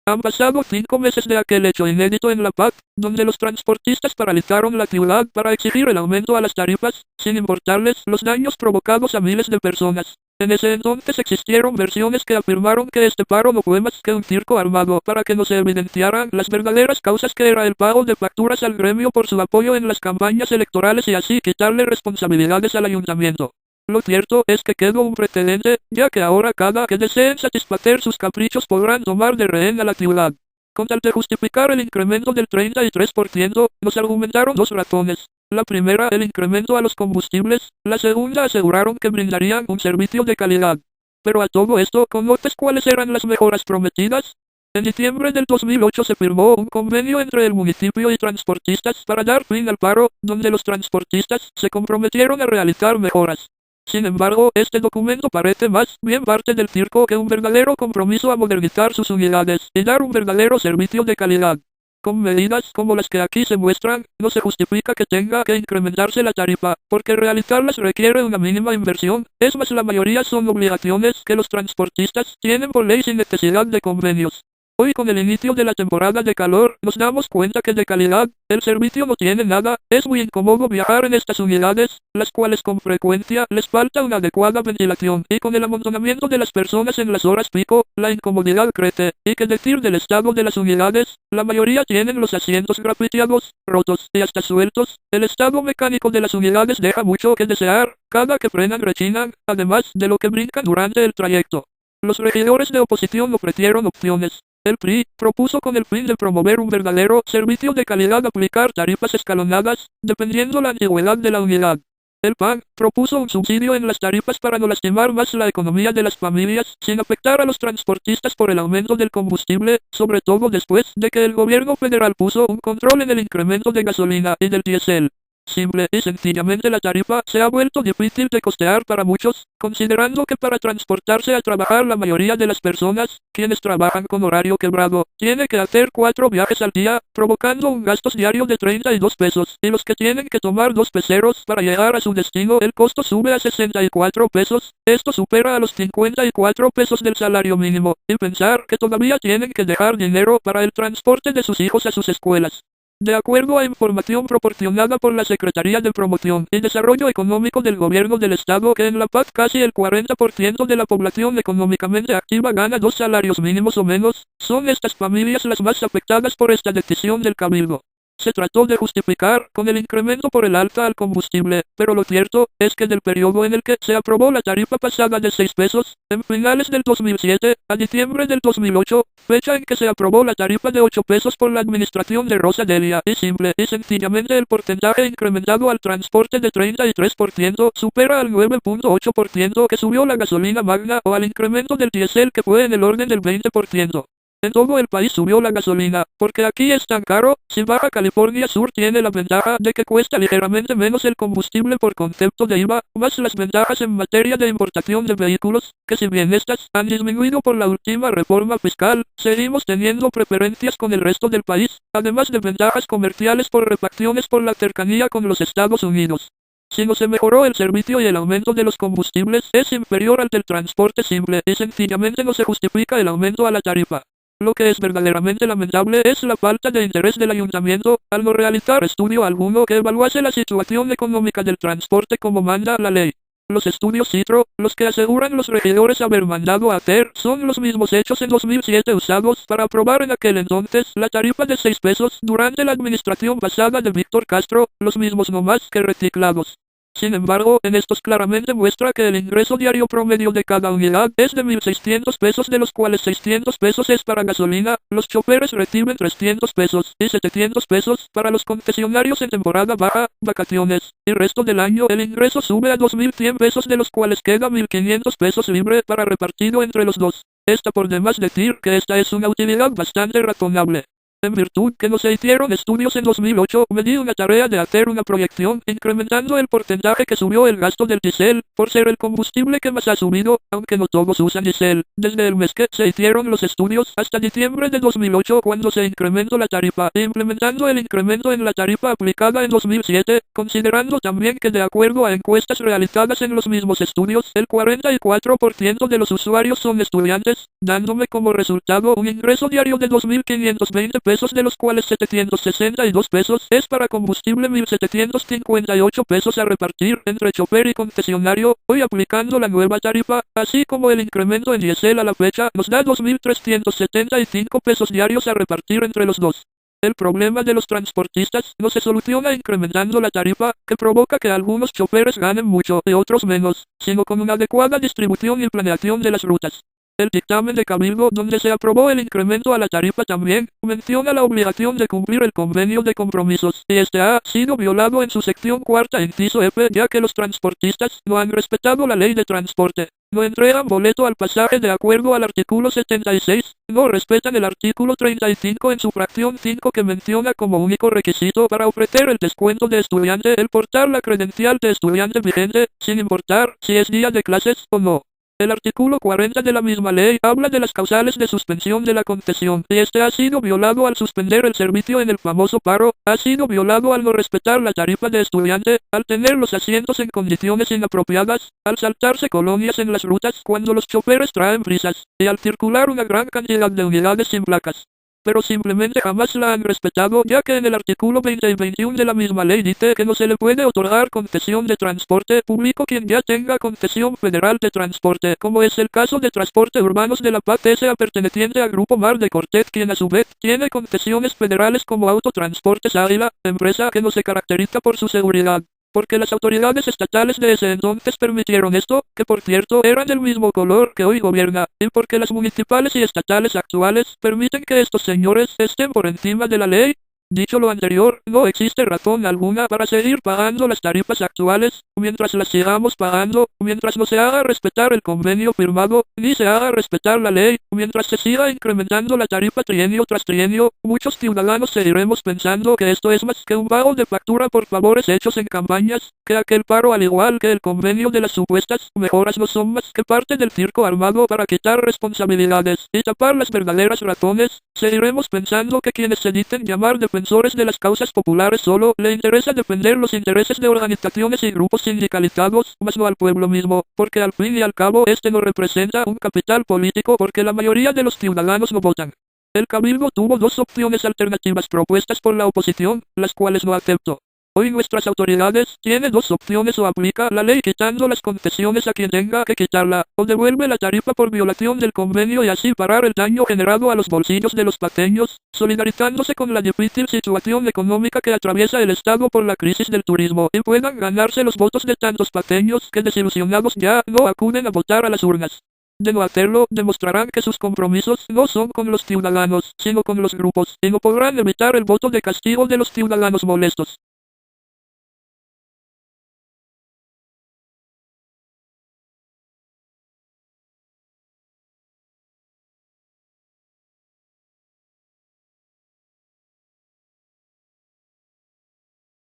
Han pasado 5 meses de aquel hecho inédito en La Paz, donde los transportistas paralizaron la ciudad para exigir el aumento a las tarifas, sin importarles los daños provocados a miles de personas. En ese entonces existieron versiones que afirmaron que este paro no fue más que un circo armado para que no se evidenciaran las verdaderas causas, que era el pago de facturas al gremio por su apoyo en las campañas electorales y así quitarle responsabilidades al ayuntamiento. Lo cierto es que quedó un precedente, ya que ahora cada que deseen satisfacer sus caprichos podrán tomar de rehén a la ciudad. Con tal de justificar el incremento del 33%, nos argumentaron dos razones. La primera, el incremento a los combustibles; la segunda, aseguraron que brindarían un servicio de calidad. Pero a todo esto, ¿conoces cuáles eran las mejoras prometidas? En diciembre del 2008 se firmó un convenio entre el municipio y transportistas para dar fin al paro, donde los transportistas se comprometieron a realizar mejoras. Sin embargo, este documento parece más bien parte del circo que un verdadero compromiso a modernizar sus unidades y dar un verdadero servicio de calidad. Con medidas como las que aquí se muestran, no se justifica que tenga que incrementarse la tarifa, porque realizarlas requiere una mínima inversión. Es más, la mayoría son obligaciones que los transportistas tienen por ley sin necesidad de convenios. Hoy, con el inicio de la temporada de calor, nos damos cuenta que de calidad, el servicio no tiene nada. Es muy incómodo viajar en estas unidades, las cuales con frecuencia les falta una adecuada ventilación, y con el amontonamiento de las personas en las horas pico, la incomodidad crece. Y qué decir del estado de las unidades, la mayoría tienen los asientos grafiteados, rotos y hasta sueltos. El estado mecánico de las unidades deja mucho que desear, cada que frenan rechinan, además de lo que brincan durante el trayecto. Los regidores de oposición ofrecieron opciones. El PRI propuso, con el fin de promover un verdadero servicio de calidad, aplicar tarifas escalonadas, dependiendo la antigüedad de la unidad. El PAN propuso un subsidio en las tarifas para no lastimar más la economía de las familias, sin afectar a los transportistas por el aumento del combustible, sobre todo después de que el gobierno federal puso un control en el incremento de gasolina y del diésel. Simple y sencillamente la tarifa se ha vuelto difícil de costear para muchos, considerando que para transportarse a trabajar la mayoría de las personas, quienes trabajan con horario quebrado, tiene que hacer 4 viajes al día, provocando un gasto diario de 32 pesos, y los que tienen que tomar 2 peceros para llegar a su destino, el costo sube a 64 pesos, esto supera a los 54 pesos del salario mínimo, y pensar que todavía tienen que dejar dinero para el transporte de sus hijos a sus escuelas. De acuerdo a información proporcionada por la Secretaría de Promoción y Desarrollo Económico del Gobierno del Estado, que en La Paz casi el 40% de la población económicamente activa gana 2 salarios mínimos o menos, son estas familias las más afectadas por esta decisión del Cabildo. Se trató de justificar con el incremento por el alza al combustible, pero lo cierto es que del periodo en el que se aprobó la tarifa pasada de 6 pesos, en finales del 2007, a diciembre del 2008, fecha en que se aprobó la tarifa de 8 pesos por la administración de Rosa Delia, y simple y sencillamente el porcentaje incrementado al transporte de 33% supera al 9.8% que subió la gasolina magna, o al incremento del diésel, que fue en el orden del 20%. En todo el país subió la gasolina, porque aquí es tan caro. Si Baja California Sur tiene la ventaja de que cuesta ligeramente menos el combustible por concepto de IVA, más las ventajas en materia de importación de vehículos, que si bien estas han disminuido por la última reforma fiscal, seguimos teniendo preferencias con el resto del país, además de ventajas comerciales por refacciones por la cercanía con los Estados Unidos. Si no se mejoró el servicio y el aumento de los combustibles es inferior al del transporte, simple y sencillamente no se justifica el aumento a la tarifa. Lo que es verdaderamente lamentable es la falta de interés del ayuntamiento, al no realizar estudio alguno que evaluase la situación económica del transporte como manda la ley. Los estudios Citro, los que aseguran los regidores haber mandado a hacer, son los mismos hechos en 2007 usados para aprobar en aquel entonces la tarifa de 6 pesos durante la administración pasada de Víctor Castro, los mismos no más que reciclados. Sin embargo, en estos claramente muestra que el ingreso diario promedio de cada unidad es de 1.600 pesos, de los cuales 600 pesos es para gasolina, los choferes reciben 300 pesos, y 700 pesos para los concesionarios en temporada baja, vacaciones, y resto del año el ingreso sube a 2.100 pesos, de los cuales queda 1.500 pesos libre para repartido entre los dos. Está por demás decir que esta es una utilidad bastante razonable. En virtud que no se hicieron estudios en 2008, me di una tarea de hacer una proyección, incrementando el porcentaje que subió el gasto del diésel, por ser el combustible que más ha subido, aunque no todos usan diésel. Desde el mes que se hicieron los estudios hasta diciembre de 2008, cuando se incrementó la tarifa, e implementando el incremento en la tarifa aplicada en 2007, considerando también que de acuerdo a encuestas realizadas en los mismos estudios, el 44% de los usuarios son estudiantes, dándome como resultado un ingreso diario de 2.520 pesos, de los cuales 762 pesos es para combustible, 1.758 pesos a repartir entre chofer y concesionario. Hoy, aplicando la nueva tarifa, así como el incremento en diésel a la fecha, nos da 2.375 pesos diarios a repartir entre los dos. El problema de los transportistas no se soluciona incrementando la tarifa, que provoca que algunos choferes ganen mucho y otros menos, sino con una adecuada distribución y planeación de las rutas. El dictamen de Cabildo, donde se aprobó el incremento a la tarifa, también menciona la obligación de cumplir el convenio de compromisos, y este ha sido violado en su sección cuarta, inciso F, ya que los transportistas no han respetado la ley de transporte. No entregan boleto al pasaje de acuerdo al artículo 76, no respetan el artículo 35 en su fracción 5, que menciona como único requisito para ofrecer el descuento de estudiante el portar la credencial de estudiante vigente, sin importar si es día de clases o no. El artículo 40 de la misma ley habla de las causales de suspensión de la concesión, y este ha sido violado al suspender el servicio en el famoso paro, ha sido violado al no respetar la tarifa de estudiante, al tener los asientos en condiciones inapropiadas, al saltarse colonias en las rutas cuando los choferes traen prisas, y al circular una gran cantidad de unidades sin placas. Pero simplemente jamás la han respetado, ya que en el artículo 20 y 21 de la misma ley dice que no se le puede otorgar concesión de transporte público quien ya tenga concesión federal de transporte, como es el caso de Transporte Urbanos de La Paz S.A. perteneciente a Grupo Mar de Cortés, quien a su vez tiene concesiones federales como Autotransportes Águila, empresa que no se caracteriza por su seguridad. Porque las autoridades estatales de ese entonces permitieron esto, que por cierto eran del mismo color que hoy gobierna, y porque las municipales y estatales actuales permiten que estos señores estén por encima de la ley. Dicho lo anterior, no existe razón alguna para seguir pagando las tarifas actuales, mientras las sigamos pagando, mientras no se haga respetar el convenio firmado, ni se haga respetar la ley, mientras se siga incrementando la tarifa trienio tras trienio. Muchos ciudadanos seguiremos pensando que esto es más que un pago de factura por favores hechos en campañas, que aquel paro, al igual que el convenio de las supuestas mejoras, no son más que parte del circo armado para quitar responsabilidades y tapar las verdaderas razones. Seguiremos pensando que quienes se dicen llamar defensores de las causas populares solo le interesa defender los intereses de organizaciones y grupos sindicalizados, mas no al pueblo mismo, porque al fin y al cabo este no representa un capital político, porque la mayoría de los ciudadanos no votan. El Cabildo tuvo dos opciones alternativas propuestas por la oposición, las cuales no acepto. Hoy nuestras autoridades tienen dos opciones: o aplica la ley quitando las concesiones a quien tenga que quitarla, o devuelve la tarifa por violación del convenio y así parar el daño generado a los bolsillos de los paceños, solidarizándose con la difícil situación económica que atraviesa el Estado por la crisis del turismo, y puedan ganarse los votos de tantos paceños que, desilusionados, ya no acuden a votar a las urnas. De no hacerlo, demostrarán que sus compromisos no son con los ciudadanos, sino con los grupos, y no podrán evitar el voto de castigo de los ciudadanos molestos.